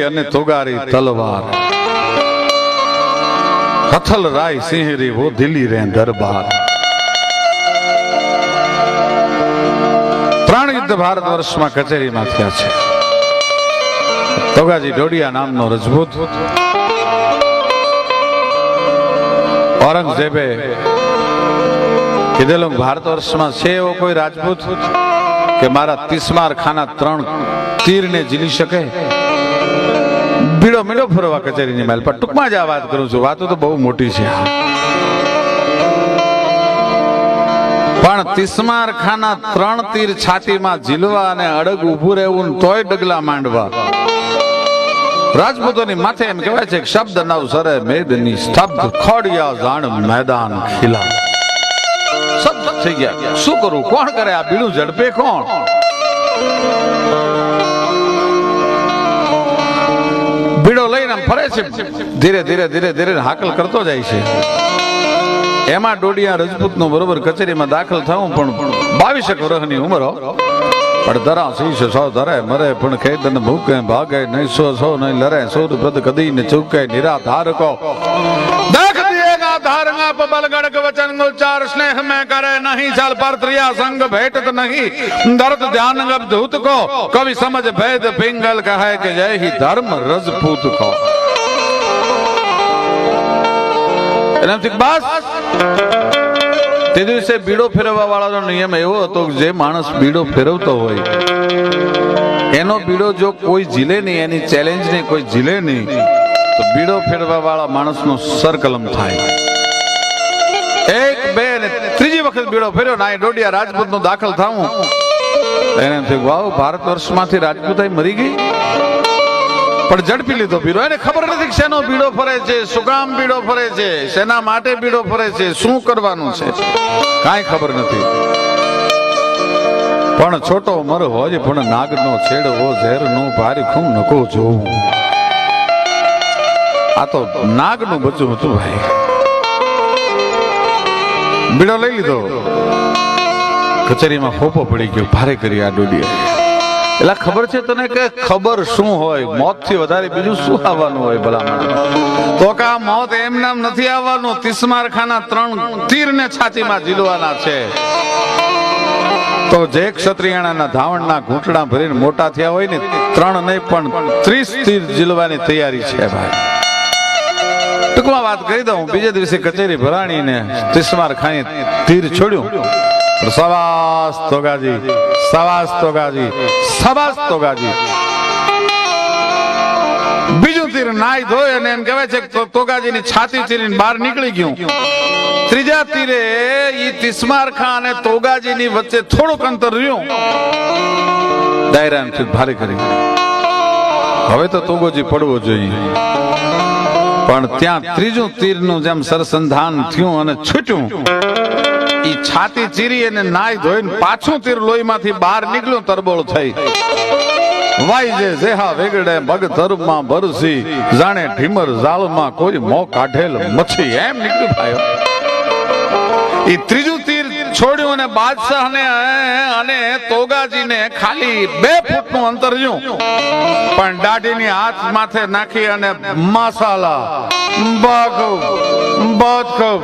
અને તોગારી તલવાર હથલ રાય સિંહરી વો દિલ્હી રે દરબાર। ત્રણ યુદ્ધ ભારત વર્ષમાં કચેરીમાં થયા છે। તોગાજી ડોડિયા નામનો રજપૂત ઔરંગઝેબે કીધેલું ભારત વર્ષમાં છે એવો કોઈ રાજપૂત કે મારા તિસ્માર ખાના ત્રણ તીરને ઝીલી શકે। બીડો મીડો ફરવા કચેરીની માલ પર ટૂંકમાં જ આ વાત કરું છું, વાતો તો બહુ મોટી છે, પણ તિસ્માર ખાના ત્રણ તીર છાતીમાં ઝીલવા અને અડગ ઊભું રહેવું તોય ડગલા માંડવા। રાજપૂતોની માથે એમ કહેવાય છે કે શબ્દ નવ સરે મેદની સ્તબ્ધ ખોડિયા જાણ મેદાન ખીલા। શબ્દ થઈ ગયા, શું કરું, કોણ કરે આ બીડું ઝડપે કોણ? બીડો લઈને ફરે છે, ધીરે ધીરે ધીરે ધીરે હાકલ કરતો જાય છે। એમાં ડોડિયા રજપૂત નું બરોબર કચેરીમાં દાખલ થવું, પણ 22 વર્ષની ઉંમર, પણ ધરા શીશ સો ધરે મરે પણ ખેતન ભૂકે ભાગે નહીં સો નહીં લરે સૌર પદ કદી ને ચૂકે નિરાધાર કો દેખ દિયેગા ધારંગા પબલ ગડક વચન ગુલચાર સ્નેહ में करे नहीं चल पर त्रिया संग भेटत नहीं दर्द ध्यान गब धूत को कवि समझ भेद पिंगल कहे कि जय ही धर्म रजपूत को। बस તે દિવસે બીડો ફેરવવા વાળાનો નિયમ એવો હતો કે જે માણસ બીડો ફેરવતો હોય એનો બીડો જો કોઈ ઝીલે નહીં, એની ચેલેન્જ ને કોઈ ઝીલે નહીં, તો બીડો ફેરવવા વાળા માણસનો સરકલમ થાય। એક બે ને ત્રીજી વખત બીડો ફેર્યો ના ડોડિયા રાજપૂત નો દાખલ થાવું, એને એમ થયું વાવ ભારત વર્ષમાંથી રાજપૂતાઈ મરી ગઈ, પણ ઝડપી લીધો બીડો। એને ખબર નથી કે શેનો બીડો ફરે છે, શું કામ બીડો ફરે છે, શેના માટે બીડો ફરે છે, શું કરવાનું છે, કાંઈ ખબર નથી। પણ છોટો મર હોય પણ નાગનો છેડવો ઝેરનો ભારી ખૂન નકો જોવું। આ તો નાગનું બચ્ચું હતું ભાઈ। બીડો લઈ લીધો, કચેરીમાં ફોફો પડી ગયો, ભારે કરી આ ડોડિયા। એટલે ખબર છે તને કે ખબર શું હોય, મોત થી વધારે બીજું શું આવવાનું હોય ભલામણ? તો કે આ મોત એમ નામ નથી આવવાનું, તિસ્માર ખાના ત્રણ તીર ને છાતીમાં ઝીલવાના છે। તો જે ક્ષત્રિયાણા ધાવણના ઘૂંટડા ભરીને મોટા થયા હોય ને, ત્રણ નહીં પણ 30 તીર ઝીલવાની તૈયારી છે ભાઈ। ટૂંકમાં વાત કરી દઉં, બીજે દિવસે કચેરી ભરાણી ને તિસ્માર ખાને તીર છોડ્યું, સવાસ તોગાજી, સવાસ તોગાજી, સવાસ તોગાજી। બીજું તીર નાઈ ધોય અને એમ કહેવાય છે કે તોગાજીની છાતી ચીરીને બહાર નીકળી ગયું। ત્રીજા તીરે ઈ તિસ્માર ખાન અને તોગાજીની વચ્ચે થોડુંક અંતર રહ્યું, દાયરાથી ભારે કરી હવે તો તોગોજી પડવો જોઈએ, પણ ત્યાં ત્રીજું તીરનું જેમ સરસંધાન થયું અને છૂટ્યું, ઈ છાતી ચીરી અને નાઈ ધોઈને પાછું તીર લોહીમાંથી બહાર નીકળ્યું, તરબોળ થઈ વાઈ જે જેહા વેગડે બગ ધર્મમાં બરસી જાણે ઢીમર જાળમાં કોઈ મો કાઢેલ મચ્છી, એમ નીકળ્યું ભાઈ। ઈ ત્રીજું તીર છોડ્યું અને બાદશાહને અને તોગાજીને ખાલી 2 ફૂટનું અંતર રહ્યું, પણ દાઢીની હાથ માથે નાખી અને મસાલા बहुत खूब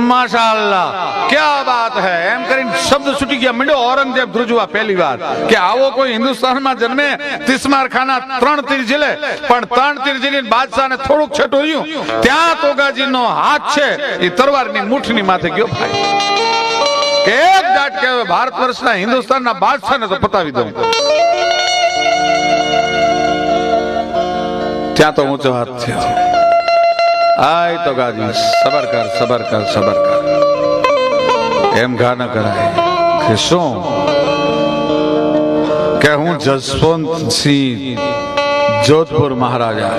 माशाअल्लाह क्या बात है એમ કરીને શબ્દ છૂટી ગયા। મીંડો ઔરંગઝેબ ધ્રુજવા પહેલી વાર કે આવો કોઈ હિન્દુસ્તાનમાં જન્મે તિસ્માર ખાના 3 તીર ઝીલે, પણ 3 તીર ઝીલીને બાદશાહને થોડુંક છેટું રહ્યું, ત્યાં તોગાજીનો હાથ છે એ તરવારની મુઠ્ઠીની માથે ગયો ભાઈ। એક દાટ કે ભારત વર્ષના હિન્દુસ્તાનના બાદશાહને તો પતાવી દઉં, ત્યાં તો ઊંચો હાથ થયો। આય તોગાજી સબર કર સબર કર સબર કર, એમ ઘા ન કરાય કે શું કે હું જસવંતસિંહ જોધપુર મહારાજા,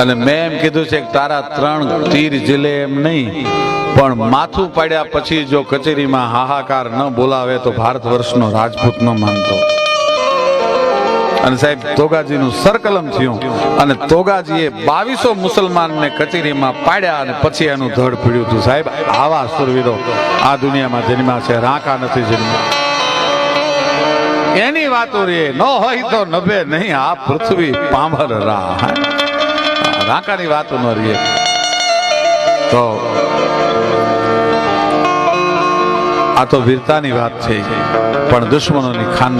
અને મેં એમ કીધું છે કે તારા 3 તીર ઝીલે એમ નહીં, પણ માથું પાડ્યા પછી જો કચેરીમાં હાહાકાર ન બોલાવે તો ભારત વર્ષનો રાજપૂત ન માનતો। અને સાહેબ તોગાજીનું સરકલમ થયું, અને તોગાજીએ 2200 મુસલમાનને કચેરીમાં પાડ્યા, અને પછી એનું ધડ પીડ્યું હતું। સાહેબ આવા સુરવીરો આ દુનિયામાં જન્મ્યા છે, રાંકા નથી જન્મ્યા। એની વાતો રે ન હોય તો નભે નહીં આ પૃથ્વી પાંભર રાંકાની વાતો ન રે તો આ તો વીરતાની વાત છે પણ દુશ્મનોની ખાન